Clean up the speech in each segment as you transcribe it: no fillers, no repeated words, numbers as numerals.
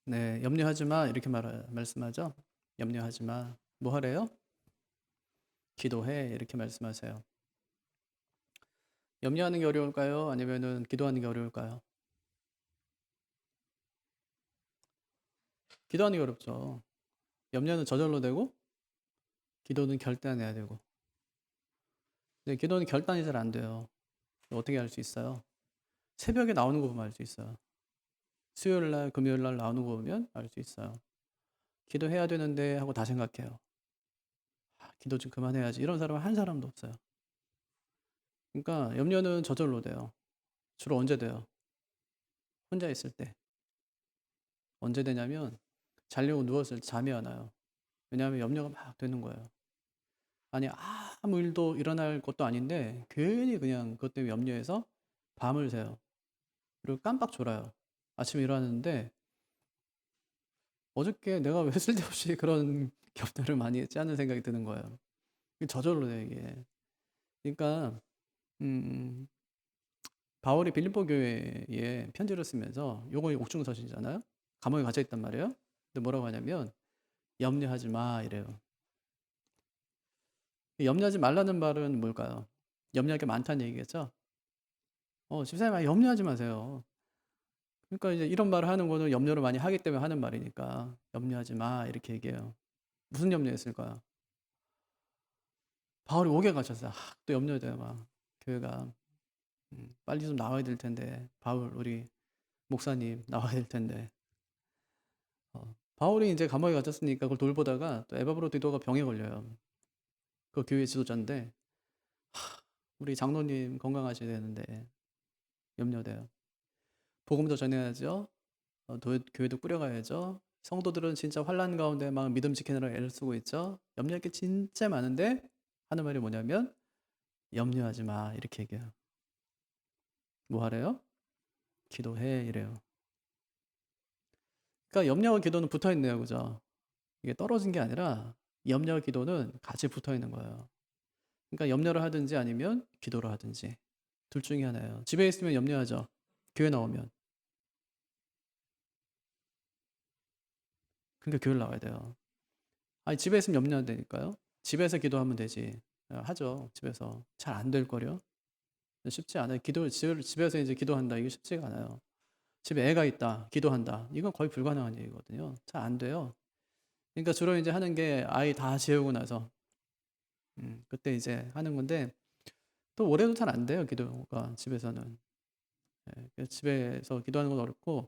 네, 염려하지 마. 이렇게 말씀하죠. 염려하지 마. 뭐 하래요? 기도해. 이렇게 말씀하세요. 염려하는 게 어려울까요? 아니면은 기도하는 게 어려울까요? 기도하는 게 어렵죠. 염려는 저절로 되고, 기도는 결단해야 되고. 근데 기도는 결단이 잘 안 돼요. 어떻게 할 수 있어요? 새벽에 나오는 거 보면 알 수 있어요. 수요일 날, 금요일 날 나오는 거 보면 알 수 있어요. 기도해야 되는데 하고 다 생각해요. 기도 좀 그만해야지. 이런 사람은 한 사람도 없어요. 그러니까 염려는 저절로 돼요. 주로 언제 돼요? 혼자 있을 때. 언제 되냐면 자려고 누웠을 때 잠이 안 와요. 왜냐하면 염려가 막 되는 거예요. 아니 아무 일도 일어날 것도 아닌데 괜히 그냥 그것 때문에 염려해서 밤을 새요. 그리고 깜빡 졸아요. 아침에 일어났는데 어저께 내가 왜 쓸데없이 그런 겹들을 많이 했지 하는 생각이 드는 거예요. 이게 저절로 돼요, 이게. 그러니까 음, 바울이 빌립보 교회에 편지를 쓰면서 요거 옥중서신이잖아요. 감옥에 갇혀 있단 말이에요. 근데 뭐라고 하냐면 염려하지 마 이래요. 염려하지 말라는 말은 뭘까요? 염려할 게 많다는 얘기겠죠? 집사님, 염려하지 마세요. 그러니까 이제 이런 말을 하는 거는 염려를 많이 하기 때문에 하는 말이니까, 염려하지 마, 이렇게 얘기해요. 무슨 염려했을까요? 바울이 옥에 갇혔어요. 또 염려돼요, 막. 교회가. 빨리 좀 나와야 될 텐데. 바울, 우리 목사님, 나와야 될 텐데. 바울이 이제 감옥에 갇혔으니까 그걸 돌보다가 또 에바브로 디도가 병에 걸려요. 그 교회 지도자인데, 우리 장로님 건강하셔야 되는데, 염려돼요. 복음도 전해야죠. 교회도 꾸려가야죠. 성도들은 진짜 환란 가운데 막 믿음 지키느라 애를 쓰고 있죠. 염려할 게 진짜 많은데 하는 말이 뭐냐면 염려하지 마 이렇게 얘기해요. 뭐 하래요? 기도해 이래요. 그러니까 염려와 기도는 붙어 있네요, 그죠? 이게 떨어진 게 아니라 염려와 기도는 같이 붙어 있는 거예요. 그러니까 염려를 하든지 아니면 기도를 하든지 둘 중에 하나예요. 집에 있으면 염려하죠. 교회 나오면. 그러니까 교회를 나와야 돼요. 아니 집에 있으면 염려 안 되니까요. 집에서 기도하면 되지. 하죠. 집에서 잘 안 될 거요. 쉽지 않아요. 집에서 이제 기도한다. 이게 쉽지가 않아요. 집에 애가 있다. 기도한다. 이건 거의 불가능한 얘기거든요. 잘 안 돼요. 그러니까 주로 이제 하는 게 아이 다 재우고 나서 그때 이제 하는 건데 또 올해도 잘 안 돼요. 기도가 집에서는. 그래서 집에서 기도하는 건 어렵고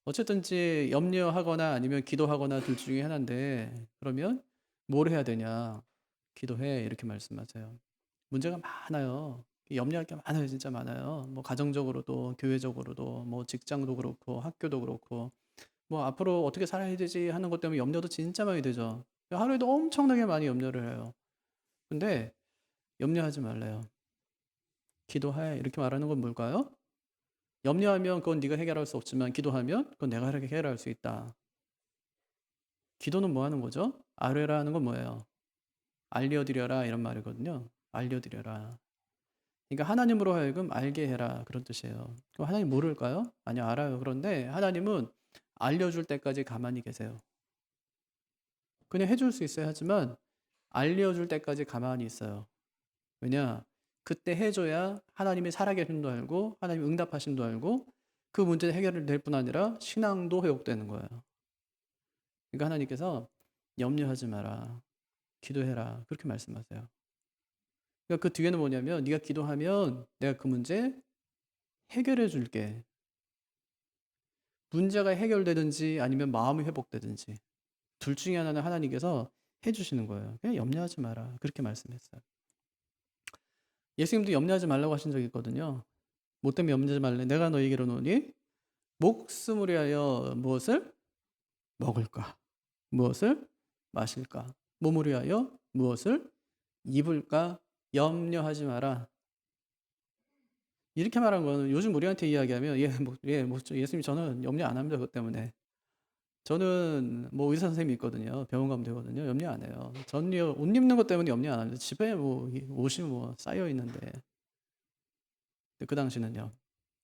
어쨌든지 염려하거나 아니면 기도하거나 둘 중에 하나인데 그러면 뭘 해야 되냐? 기도해 이렇게 말씀하세요. 문제가 많아요. 염려할 게 많아요. 진짜 많아요. 뭐 가정적으로도 교회적으로도 뭐 직장도 그렇고 학교도 그렇고 뭐 앞으로 어떻게 살아야 되지 하는 것 때문에 염려도 진짜 많이 되죠. 하루에도 엄청나게 많이 염려를 해요. 근데 염려하지 말래요. 기도해 이렇게 말하는 건 뭘까요? 염려하면 그건 네가 해결할 수 없지만 기도하면 그건 내가 해결할 수 있다. 기도는 뭐 하는 거죠? 아뢰라 하는 건 뭐예요? 알려드려라 이런 말이거든요. 알려드려라. 그러니까 하나님으로 하여금 알게 해라 그런 뜻이에요. 그럼 하나님 모를까요? 아니요, 알아요. 그런데 하나님은 알려줄 때까지 가만히 계세요. 그냥 해줄 수 있어야 하지만 알려줄 때까지 가만히 있어요. 왜냐? 그때 해줘야 하나님이 살아계심도 알고 하나님 응답하심도 알고 그 문제 해결될 뿐 아니라 신앙도 회복되는 거예요. 그러니까 하나님께서 염려하지 마라. 기도해라. 그렇게 말씀하세요. 그러니까 그 뒤에는 뭐냐면 네가 기도하면 내가 그 문제 해결해 줄게. 문제가 해결되든지 아니면 마음이 회복되든지 둘 중에 하나는 하나님께서 해주시는 거예요. 그냥 염려하지 마라. 그렇게 말씀했어요. 예수님도 염려하지 말라고 하신 적이 있거든요. 뭐 때문에 염려하지 말래? 내가 너에게로 노니 목숨을 위하여 무엇을 먹을까? 무엇을 마실까? 몸을 위하여 무엇을 입을까? 염려하지 마라. 이렇게 말한 거는 요즘 우리한테 이야기하면 예수님 저는 염려 안 합니다. 그것 때문에. 저는 뭐 의사 선생님이 있거든요. 병원 가면 되거든요. 염려 안 해요. 전요 옷 입는 것 때문에 염려 안 합니다. 집에 뭐 옷이 뭐 쌓여 있는데. 근데 그 당시는요.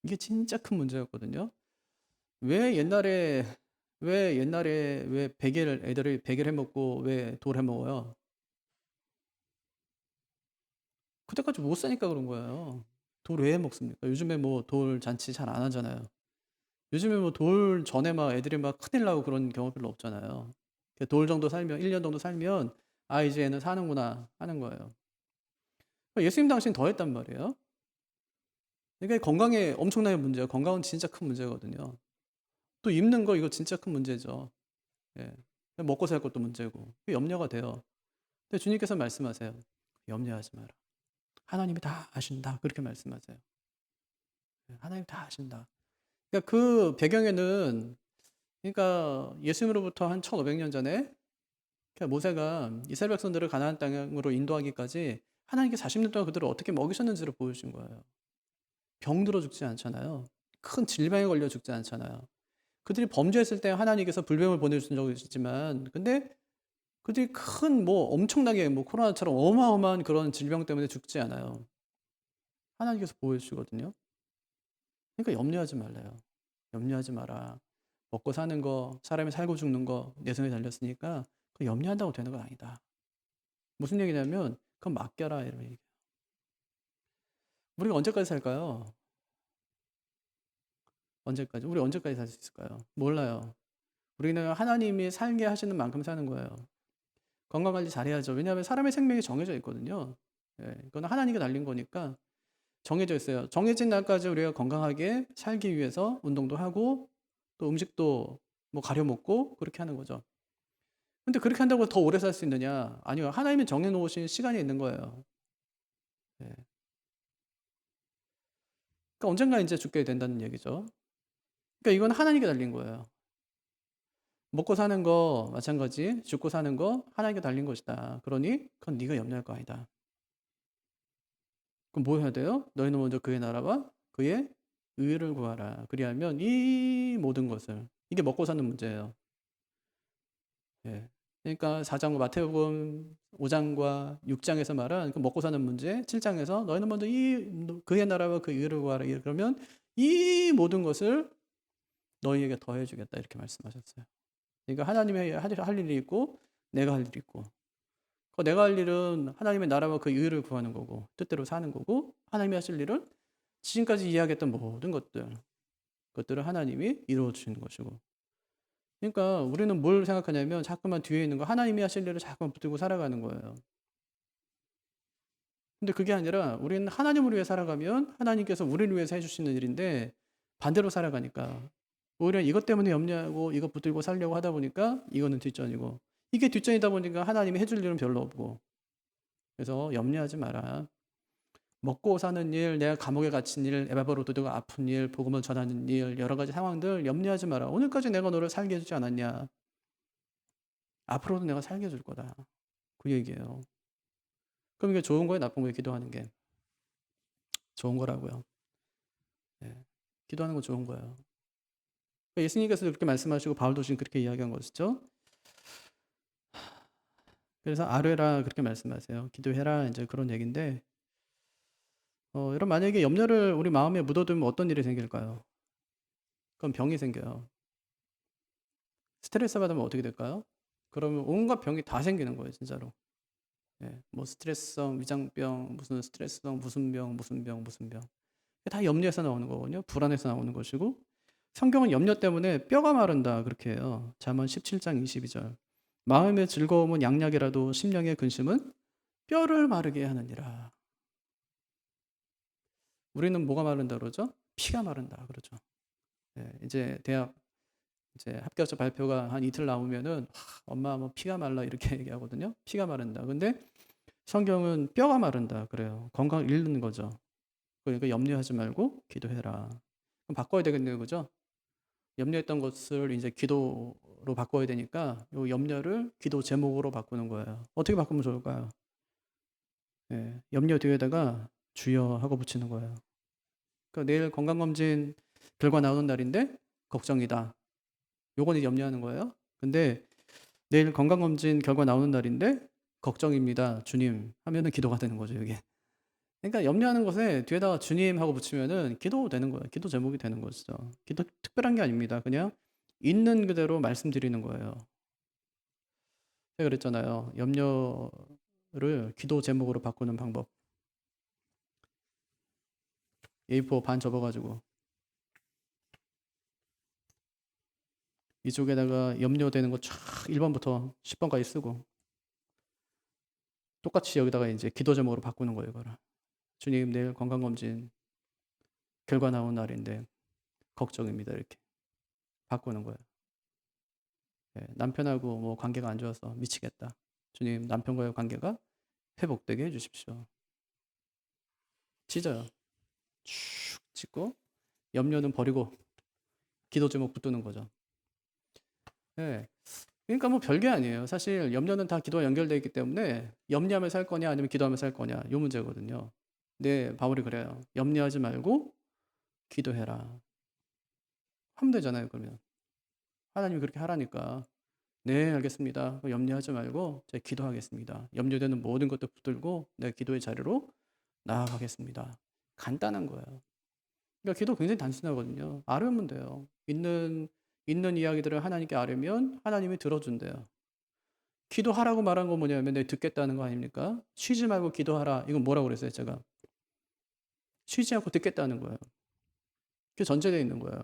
이게 진짜 큰 문제였거든요. 왜 옛날에 왜 옛날에 왜 애들이 100일 해먹고 왜 돌 해먹어요? 그때까지 못 사니까 그런 거예요. 돌 왜 해먹습니까? 요즘에 뭐 돌 잔치 잘 안 하잖아요. 요즘에 뭐 돌 전에 막 애들이 막 큰일 나고 그런 경우 별로 없잖아요. 돌 정도 살면, 1년 정도 살면, 아, 이제 얘는 사는구나 하는 거예요. 예수님 당시엔 더 했단 말이에요. 그러니까 건강에 엄청나게 문제예요. 건강은 진짜 큰 문제거든요. 또 입는 거 이거 진짜 큰 문제죠. 예. 먹고 살 것도 문제고. 염려가 돼요. 근데 주님께서 말씀하세요. 염려하지 마라. 하나님이 다 아신다. 그렇게 말씀하세요. 예, 하나님 다 아신다. 그러니까 그 배경에는, 그러니까 예수님으로부터 한 1500년 전에 그러니까 모세가 이스라엘 백성들을 가나안 땅으로 인도하기까지 하나님께 40년 동안 그들을 어떻게 먹이셨는지를 보여준 거예요. 병들어 죽지 않잖아요. 큰 질병에 걸려 죽지 않잖아요. 그들이 범죄했을 때 하나님께서 불뱀을 보내주신 적이 있지만, 근데 그들이 큰 뭐 엄청나게 뭐 코로나처럼 어마어마한 그런 질병 때문에 죽지 않아요. 하나님께서 보여주시거든요. 그러니까 염려하지 말래요. 염려하지 마라. 먹고 사는 거, 사람이 살고 죽는 거 내 손에 달렸으니까 그 염려한다고 되는 건 아니다. 무슨 얘기냐면 그건 맡겨라 이런 얘기. 우리가 언제까지 살까요? 언제까지? 우리 언제까지 살 수 있을까요? 몰라요. 우리는 하나님이 살게 하시는 만큼 사는 거예요. 건강 관리 잘해야죠. 왜냐하면 사람의 생명이 정해져 있거든요. 예, 이건 하나님께 달린 거니까 정해져 있어요. 정해진 날까지 우리가 건강하게 살기 위해서 운동도 하고 또 음식도 뭐 가려 먹고 그렇게 하는 거죠. 근데 그렇게 한다고 더 오래 살 수 있느냐? 아니요. 하나님이 정해 놓으신 시간이 있는 거예요. 예. 그러니까 언젠가 이제 죽게 된다는 얘기죠. 그러니까 이건 하나님께 달린 거예요. 먹고 사는 거 마찬가지, 죽고 사는 거 하나님께 달린 것이다. 그러니 그건 네가 염려할 거 아니다. 그럼 뭐 해야 돼요? 너희는 먼저 그의 나라와 그의 의를 구하라. 그리하면 이 모든 것을, 이게 먹고 사는 문제예요. 예. 그러니까 4장과 마태복음 5장과 6장에서 말한 그 먹고 사는 문제, 7장에서 너희는 먼저 그의 나라와 그 의를 구하라. 그러면 이 모든 것을 너희에게 더해 주겠다. 이렇게 말씀하셨어요. 그러니까 하나님의 할 일이 있고 내가 할 일이 있고. 그 내가 할 일은 하나님의 나라와 그 의를 구하는 거고 뜻대로 사는 거고, 하나님이 하실 일은 지금까지 이야기했던 모든 그것들을 하나님이 이루어 주시는 것이고. 그러니까 우리는 뭘 생각하냐면 자꾸만 뒤에 있는 거 하나님이 하실 일을 자꾸만 붙들고 살아가는 거예요. 근데 그게 아니라 우리는 하나님을 위해 살아가면 하나님께서 우리를 위해서 해주시는 일인데, 반대로 살아가니까 오히려 이것 때문에 염려하고 이것 붙들고 살려고 하다 보니까 이거는 뒷전이고, 이게 뒷전이다 보니까 하나님이 해줄 일은 별로 없고. 그래서 염려하지 마라. 먹고 사는 일, 내가 감옥에 갇힌 일, 에바브로 도도가 아픈 일, 복음을 전하는 일, 여러 가지 상황들 염려하지 마라. 오늘까지 내가 너를 살게 해주지 않았냐? 앞으로도 내가 살게 해줄 거다. 그 얘기예요. 그럼 이게 좋은 거예요, 나쁜 거예요? 기도하는 게 좋은 거라고요. 예. 기도하는 건 좋은 거예요. 그러니까 예수님께서 그렇게 말씀하시고 바울도 지금 그렇게 이야기한 것이죠. 그래서 아뢰라 그렇게 말씀하세요. 기도해라 이제 그런 얘기인데, 여러분 만약에 염려를 우리 마음에 묻어두면 어떤 일이 생길까요? 그럼 병이 생겨요. 스트레스 받으면 어떻게 될까요? 그러면 온갖 병이 다 생기는 거예요, 진짜로. 예, 뭐 스트레스성 위장병, 무슨 스트레스성 무슨 병, 무슨 병, 무슨 병. 다 염려에서 나오는 거거든요. 불안에서 나오는 것이고, 성경은 염려 때문에 뼈가 마른다 그렇게 해요. 잠언 17장 22절. 마음의 즐거움은 양약이라도 심령의 근심은 뼈를 마르게 하느니라. 우리는 뭐가 마른다 그러죠? 피가 마른다 그러죠. 예, 이제 대학 이제 합격자 발표가 한 이틀 남으면은 엄마 뭐 피가 말라 이렇게 얘기하거든요. 피가 마른다. 근데 성경은 뼈가 마른다 그래요. 건강을 잃는 거죠. 그러니까 염려하지 말고 기도해라. 그럼 바꿔야 되겠네요, 그죠? 염려했던 것을 이제 기도로 바꿔야 되니까 이 염려를 기도 제목으로 바꾸는 거예요. 어떻게 바꾸면 좋을까요? 예, 염려 뒤에다가 주여 하고 붙이는 거예요. 그러니까 내일 건강검진 결과 나오는 날인데 걱정이다. 요거는 염려하는 거예요. 근데 내일 건강검진 결과 나오는 날인데 걱정입니다. 주님 하면은 기도가 되는 거죠, 이게. 그러니까 염려하는 것에 뒤에다가 주님 하고 붙이면은 기도 되는 거예요. 기도 제목이 되는 것이죠. 기도 특별한 게 아닙니다. 그냥 있는 그대로 말씀드리는 거예요. 제가 그랬잖아요. 염려를 기도 제목으로 바꾸는 방법. A4 반 접어가지고 이쪽에다가 염려되는 거 쫙 1번부터 10번까지 쓰고 똑같이 여기다가 이제 기도 제목으로 바꾸는 거예요. 이거를. 주님, 내일 건강검진 결과 나온 날인데 걱정입니다. 이렇게 바꾸는 거예요. 예, 남편하고 뭐 관계가 안 좋아서 미치겠다. 주님, 남편과의 관계가 회복되게 해주십시오. 찢어요. 쭉 찢고 염려는 버리고 기도 제목 붙드는 거죠. 예. 그러니까 뭐 별게 아니에요. 사실 염려는 다 기도와 연결되어 있기 때문에 염려하면서 할 거냐 아니면 기도하면서 할 거냐 요 문제거든요. 근데 바울이 그래요. 염려하지 말고 기도해라. 하면 되잖아요. 그러면 하나님이 그렇게 하라니까 네 알겠습니다. 염려하지 말고 제가 기도하겠습니다. 염려되는 모든 것들 붙들고 내가 기도의 자리로 나아가겠습니다. 간단한 거예요. 그러니까 기도 굉장히 단순하거든요. 아뢰면 돼요. 있는 이야기들을 하나님께 아뢰면 하나님이 들어준대요. 기도하라고 말한 건 뭐냐면 내가 듣겠다는 거 아닙니까? 쉬지 말고 기도하라. 이건 뭐라고 그랬어요, 제가? 쉬지 않고 듣겠다는 거예요. 그게 전제되어 있는 거예요.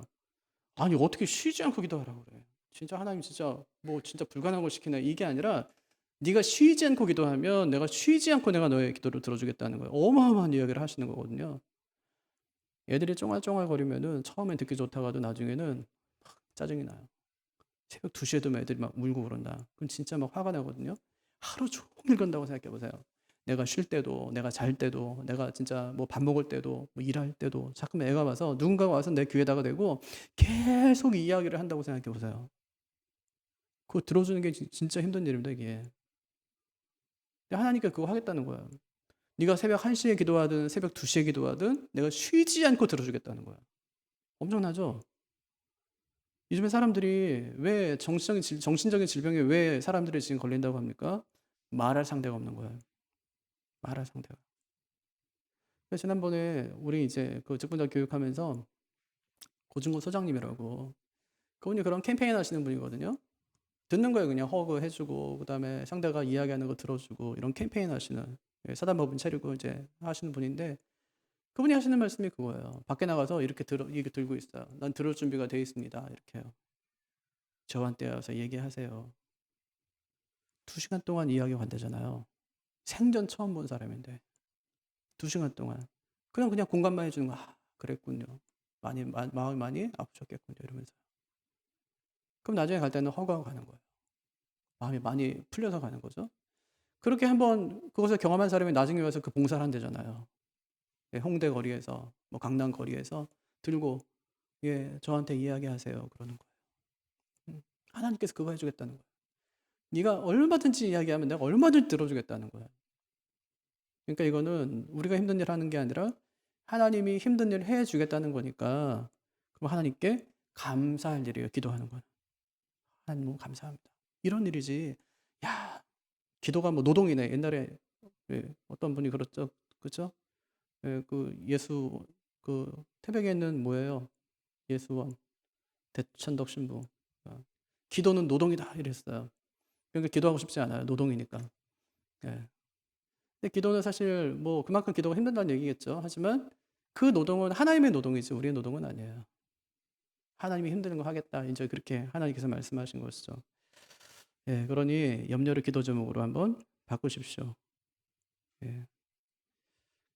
아니, 어떻게 쉬지 않고 기도하라고 그래? 진짜 하나님 진짜 뭐 진짜 불가능한 걸 시키네. 이게 아니라 네가 쉬지 않고 기도하면 내가 쉬지 않고 내가 너의 기도를 들어주겠다는 거예요. 어마어마한 이야기를 하시는 거거든요. 애들이 쫑알쫑알거리면은 처음엔 듣기 좋다가 도 나중에는 막 짜증이 나요. 새벽 2시에도 애들이 막 울고 그런다. 그럼 진짜 막 화가 나거든요. 하루 종일 그런다고 생각해 보세요. 내가 쉴 때도, 내가 잘 때도, 내가 진짜 뭐 밥 먹을 때도, 뭐 일할 때도 자꾸만 애가 와서 누군가가 와서 내 귀에다가 대고 계속 이야기를 한다고 생각해 보세요. 그거 들어주는 게 진짜 힘든 일입니다, 이게. 근데 하나님께 그거 하겠다는 거야. 네가 새벽 1시에 기도하든 새벽 2시에 기도하든 내가 쉬지 않고 들어주겠다는 거야. 엄청나죠? 요즘에 사람들이 왜 정신적인 질병에 왜 사람들이 지금 걸린다고 합니까? 말할 상대가 없는 거예요. 말할 상대가. 그래서 지난번에 우리 이제 그 직분자 교육하면서 고중고 소장님이라고 그분이 그런 캠페인 하시는 분이거든요. 듣는 거예요. 그냥 허그 해주고 그다음에 상대가 이야기하는 거 들어주고 이런 캠페인 하시는 사단법인 차리고 이제 하시는 분인데 그분이 하시는 말씀이 그거예요. 밖에 나가서 이렇게 들고 있어요. 난 들을 준비가 돼 있습니다. 이렇게요. 저한테 와서 얘기하세요. 2시간 동안 이야기가 간다잖아요. 생전 처음 본 사람인데 2시간 동안 그냥 공감만 해주는 거. 아, 그랬군요. 마음이 많이 아프셨겠군요. 이러면서. 그럼 나중에 갈 때는 허가하고 가는 거예요. 마음이 많이 풀려서 가는 거죠. 그렇게 한번 그것을 경험한 사람이 나중에 와서 그 봉사를 한대잖아요. 예, 홍대 거리에서 뭐 강남 거리에서 들고 예 저한테 이야기하세요. 그러는 거예요. 하나님께서 그거 해주겠다는 거예요. 네가 얼마든지 이야기하면 내가 얼마든지 들어주겠다는 거예요. 그러니까 이거는 우리가 힘든 일 하는 게 아니라 하나님이 힘든 일을 해주겠다는 거니까 그럼 하나님께 감사할 일이에요. 기도하는 건. 하나님 너무 감사합니다. 이런 일이지. 야, 기도가 뭐 노동이네. 옛날에 예, 어떤 분이 그렇죠. 그렇죠? 예, 그 예수 그 태백에 있는 뭐예요? 예수원 대천덕 신부. 기도는 노동이다 이랬어요. 그러니까 기도하고 싶지 않아요. 노동이니까. 예. 근데 기도는 사실 뭐 그만큼 기도가 힘든다는 얘기겠죠. 하지만 그 노동은 하나님의 노동이지 우리의 노동은 아니에요. 하나님이 힘든 거 하겠다. 이제 그렇게 하나님께서 말씀하신 것이죠. 예, 그러니 염려를 기도 제목으로 한번 바꾸십시오. 예.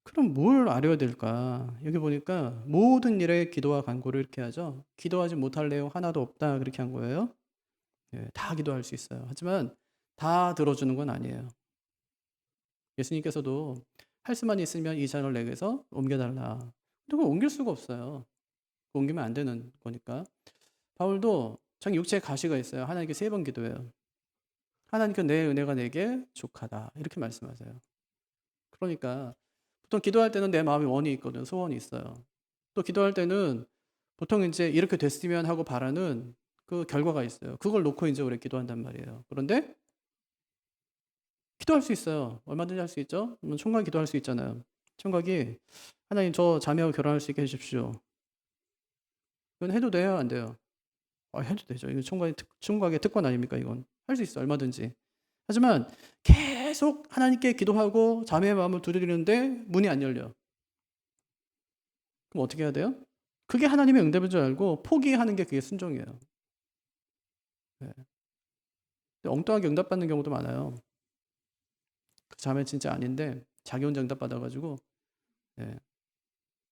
그럼 뭘 아뢰어야 될까? 여기 보니까 모든 일에 기도와 간구를 이렇게 하죠. 기도하지 못할 내용 하나도 없다 그렇게 한 거예요. 예, 다 기도할 수 있어요. 하지만 다 들어주는 건 아니에요. 예수님께서도 할 수만 있으면 이 잔을 내게서 옮겨달라. 근데 그걸 옮길 수가 없어요. 옮기면 안 되는 거니까. 바울도 자기 육체에 가시가 있어요. 하나님께 3번 기도해요. 하나님께 내 은혜가 내게 족하다. 이렇게 말씀하세요. 그러니까 보통 기도할 때는 내 마음에 원이 있거든. 소원이 있어요. 또 기도할 때는 보통 이제 이렇게 됐으면 하고 바라는 그 결과가 있어요. 그걸 놓고 이제 우리 기도한단 말이에요. 그런데 기도할 수 있어요. 얼마든지 할 수 있죠. 총각 기도할 수 있잖아요. 총각이 하나님 저 자매하고 결혼할 수 있게 해주십시오. 그건 해도 돼요, 안 돼요? 해도 되죠. 이거 총각의 특권 아닙니까 이건. 할 수 있어요. 얼마든지. 하지만 계속 하나님께 기도하고 자매의 마음을 두드리는데 문이 안 열려. 그럼 어떻게 해야 돼요? 그게 하나님의 응답인 줄 알고 포기하는 게 그게 순종이에요. 네. 엉뚱하게 응답받는 경우도 많아요. 그 자매 진짜 아닌데 자기 혼자 응답받아가지고 네.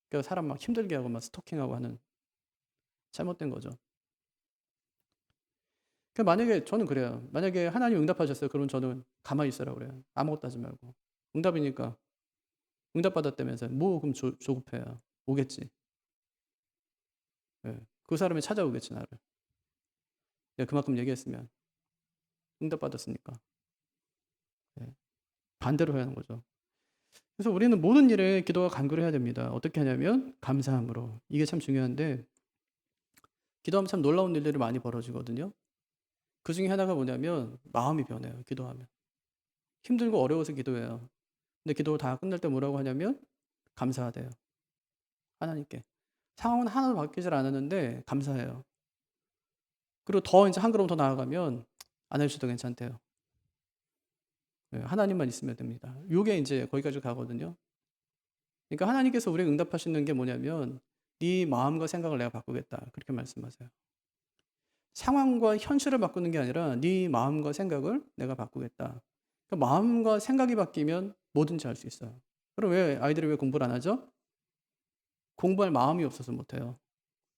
그러니까 사람 막 힘들게 하고 막 스토킹하고 하는 잘못된 거죠. 그러니까 만약에 저는 그래요. 만약에 하나님 응답하셨어요. 그러면 저는 가만히 있으라고 그래요. 아무것도 하지 말고. 응답이니까 응답받았다면서요. 뭐 그럼 조급해요. 오겠지. 네. 그 사람이 찾아오겠지 나를. 내가 그만큼 얘기했으면 응답받았으니까. 네. 반대로 해야 하는 거죠. 그래서 우리는 모든 일에 기도가 간구를 해야 됩니다. 어떻게 하냐면 감사함으로. 이게 참 중요한데 기도하면 참 놀라운 일들이 많이 벌어지거든요. 그 중에 하나가 뭐냐면 마음이 변해요. 기도하면. 힘들고 어려워서 기도해요. 근데 기도 다 끝날 때 뭐라고 하냐면 감사하대요. 하나님께. 상황은 하나도 바뀌질 않았는데 감사해요. 그리고 더 이제 한 걸음 더 나아가면 안 해주셔도 괜찮대요. 네, 하나님만 있으면 됩니다. 요게 이제 거기까지 가거든요. 그러니까 하나님께서 우리에게 응답하시는 게 뭐냐면 네 마음과 생각을 내가 바꾸겠다. 그렇게 말씀하세요. 상황과 현실을 바꾸는 게 아니라 네 마음과 생각을 내가 바꾸겠다. 그러니까 마음과 생각이 바뀌면 뭐든지 할 수 있어요. 그럼 왜 아이들이 왜 공부를 안 하죠? 공부할 마음이 없어서 못해요.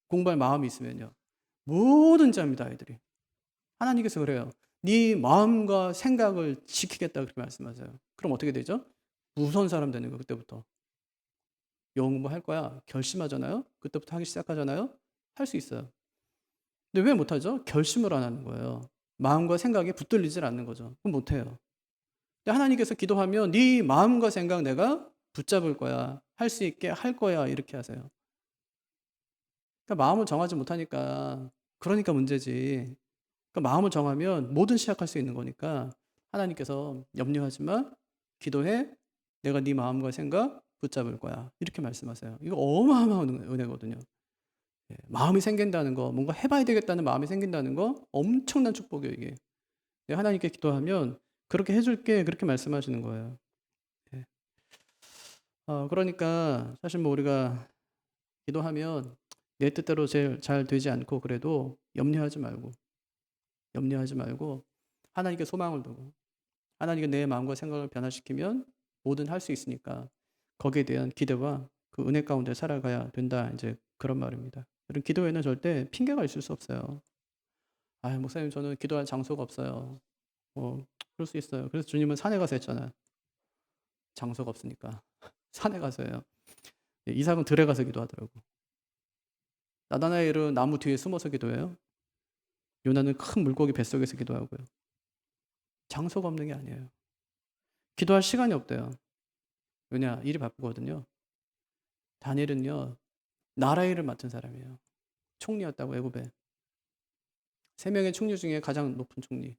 공부할 마음이 있으면요. 뭐든지 합니다, 아이들이. 하나님께서 그래요. 네 마음과 생각을 지키겠다 그렇게 말씀하세요. 그럼 어떻게 되죠? 무서운 사람 되는 거 그때부터. 영어 공부할 거야. 결심하잖아요. 그때부터 하기 시작하잖아요. 할 수 있어요. 근데 왜 못하죠? 결심을 안 하는 거예요. 마음과 생각이 붙들리질 않는 거죠. 그럼 못해요. 근데 하나님께서 기도하면 네 마음과 생각 내가 붙잡을 거야. 할 수 있게 할 거야. 이렇게 하세요. 그러니까 마음을 정하지 못하니까 그러니까 문제지. 그러니까 마음을 정하면 뭐든 시작할 수 있는 거니까 하나님께서 염려하지 마. 기도해. 내가 네 마음과 생각 붙잡을 거야. 이렇게 말씀하세요. 이거 어마어마한 은혜거든요. 예, 마음이 생긴다는 거, 뭔가 해봐야 되겠다는 마음이 생긴다는 거 엄청난 축복이에요 이게. 예, 하나님께 기도하면 그렇게 해줄게 그렇게 말씀하시는 거예요. 예. 그러니까 사실 뭐 우리가 기도하면 내 뜻대로 제일 잘 되지 않고 그래도 염려하지 말고 하나님께 소망을 두고 하나님께 내 마음과 생각을 변화시키면 뭐든 할 수 있으니까 거기에 대한 기대와 그 은혜 가운데 살아가야 된다. 이제 그런 말입니다. 여러분 기도에는 절대 핑계가 있을 수 없어요. 아, 목사님 저는 기도할 장소가 없어요. 그럴 수 있어요. 그래서 주님은 산에 가서 했잖아요. 장소가 없으니까. 산에 가서 해요. 예, 이삭은 들에 가서 기도하더라고. 나다나엘은 나무 뒤에 숨어서 기도해요. 요나는 큰 물고기 뱃속에서 기도하고요. 장소가 없는 게 아니에요. 기도할 시간이 없대요. 왜냐? 일이 바쁘거든요. 다니엘은요. 나라 일을 맡은 사람이에요. 총리였다고 애굽에. 3명의 총리 중에 가장 높은 총리.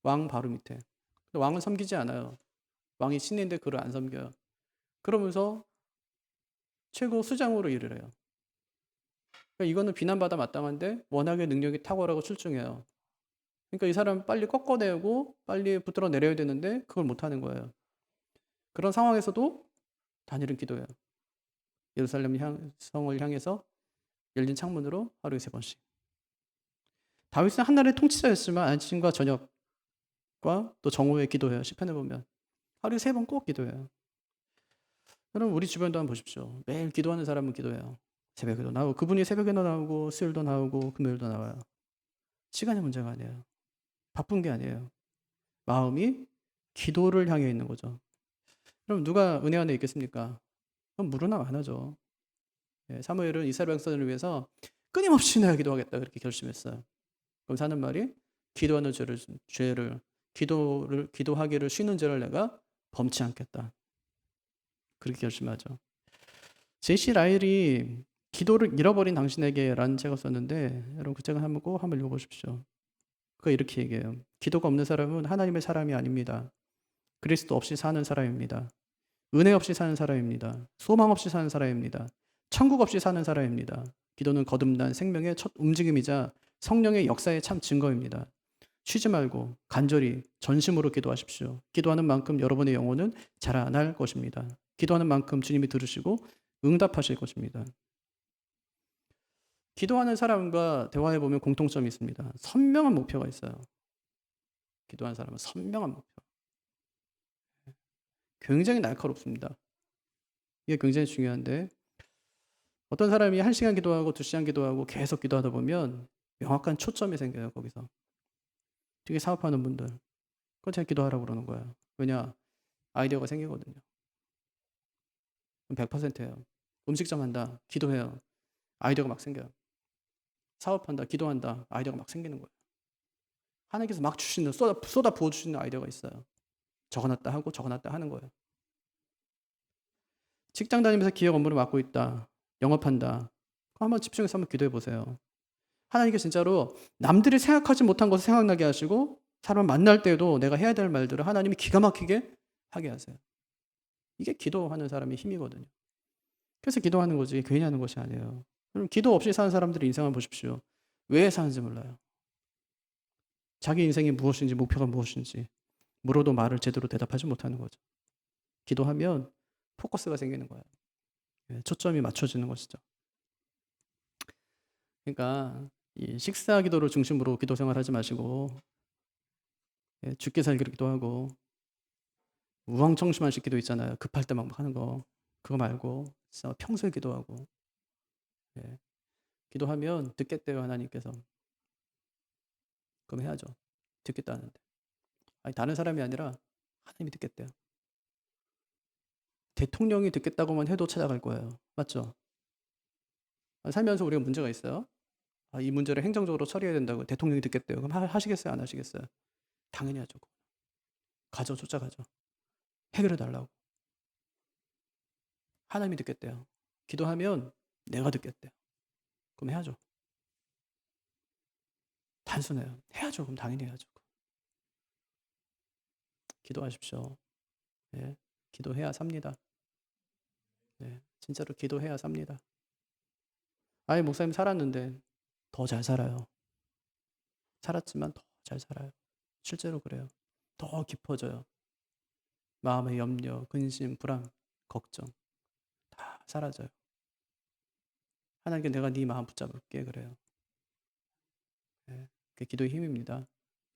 왕 바로 밑에. 근데 왕은 섬기지 않아요. 왕이 신인데 그를 안 섬겨요. 그러면서 최고 수장으로 일을 해요. 그러니까 이거는 비난받아 마땅한데 워낙에 능력이 탁월하고 출중해요. 그러니까 이 사람 빨리 꺾어내고 빨리 붙들어 내려야 되는데 그걸 못하는 거예요. 그런 상황에서도 다니엘은 기도해요. 예루살렘 성을 향해서 열린 창문으로 하루에 3번씩. 다윗은 한나라의 통치자였지만 아침과 저녁과 또 정오에 기도해요. 시편에 보면 하루에 3번 꼭 기도해요. 여러분 우리 주변도 한번 보십시오. 매일 기도하는 사람은 기도해요. 새벽에도 나오고 그분이 새벽에도 나오고 수요일도 나오고 금요일도 나와요. 시간이 문제가 아니에요. 바쁜 게 아니에요. 마음이 기도를 향해 있는 거죠. 그럼 누가 은혜 안에 있겠습니까? 그럼 물으나 마나죠. 예, 사무엘은 이스라엘 백성을 위해서 끊임없이 내가 기도하겠다 그렇게 결심했어요. 그럼 하는 말이 기도하는 기도하기를 쉬는 죄를 내가 범치 않겠다. 그렇게 결심하죠. 제시 라일이 기도를 잃어버린 당신에게라는 책을 썼는데 여러분 그 책을 꼭 한번 읽어보십시오. 그가 이렇게 얘기해요. 기도가 없는 사람은 하나님의 사람이 아닙니다. 그리스도 없이 사는 사람입니다. 은혜 없이 사는 사람입니다. 소망 없이 사는 사람입니다. 천국 없이 사는 사람입니다. 기도는 거듭난 생명의 첫 움직임이자 성령의 역사의 참 증거입니다. 쉬지 말고 간절히 전심으로 기도하십시오. 기도하는 만큼 여러분의 영혼은 자라날 것입니다. 기도하는 만큼 주님이 들으시고 응답하실 것입니다. 기도하는 사람과 대화해 보면 공통점이 있습니다. 선명한 목표가 있어요. 기도하는 사람은 선명한 목표. 굉장히 날카롭습니다. 이게 굉장히 중요한데 어떤 사람이 1시간 기도하고 2시간 기도하고 계속 기도하다 보면 명확한 초점이 생겨요. 거기서. 특히 사업하는 분들. 그건 제가 기도하라고 그러는 거예요. 왜냐? 아이디어가 생기거든요. 100%예요. 음식점 한다. 기도해요. 아이디어가 막 생겨요. 사업한다. 기도한다. 아이디어가 막 생기는 거예요. 하나님께서 막 주시는 쏟아 부어주시는 아이디어가 있어요. 적어놨다 하고 적어놨다 하는 거예요. 직장 다니면서 기획 업무를 맡고 있다. 영업한다. 한번 집중해서 한번 기도해 보세요. 하나님께 진짜로 남들이 생각하지 못한 것을 생각나게 하시고 사람을 만날 때에도 내가 해야 될 말들을 하나님이 기가 막히게 하게 하세요. 이게 기도하는 사람의 힘이거든요. 그래서 기도하는 거지 괜히 하는 것이 아니에요. 그럼 기도 없이 사는 사람들의 인생을 보십시오. 왜 사는지 몰라요. 자기 인생이 무엇인지 목표가 무엇인지 물어도 말을 제대로 대답하지 못하는 거죠. 기도하면 포커스가 생기는 거예요. 초점이 맞춰지는 것이죠. 그러니까 이 식사 기도를 중심으로 기도 생활하지 마시고 죽게 살기로 기도하고 우왕청심환식 기도 있잖아요. 급할 때 막 하는 거. 그거 말고 진짜 평소에 기도하고 기도하면 듣겠대요. 하나님께서. 그럼 해야죠. 듣겠다는데. 아니 다른 사람이 아니라 하나님이 듣겠대요. 대통령이 듣겠다고만 해도 찾아갈 거예요. 맞죠? 살면서 우리가 문제가 있어요. 이 문제를 행정적으로 처리해야 된다고 대통령이 듣겠대요. 그럼 하시겠어요? 안 하시겠어요? 당연히 하죠. 가죠. 쫓아가죠. 해결해 달라고. 하나님이 듣겠대요. 기도하면 내가 듣겠대요. 그럼 해야죠. 단순해요. 해야죠. 그럼 당연히 해야죠. 기도하십시오. 예. 기도해야 삽니다. 네. 진짜로 기도해야 삽니다. 아예 목사님 살았는데 더 잘 살아요. 살았지만 더 잘 살아요. 실제로 그래요. 더 깊어져요. 마음의 염려, 근심, 불안, 걱정 다 사라져요. 하나님께 내가 네 마음 붙잡을게 그래요. 예. 그게 기도의 힘입니다.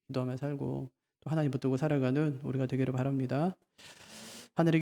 기도하며 살고 또 하나님 붙들고 살아가는 우리가 되기를 바랍니다. 하늘의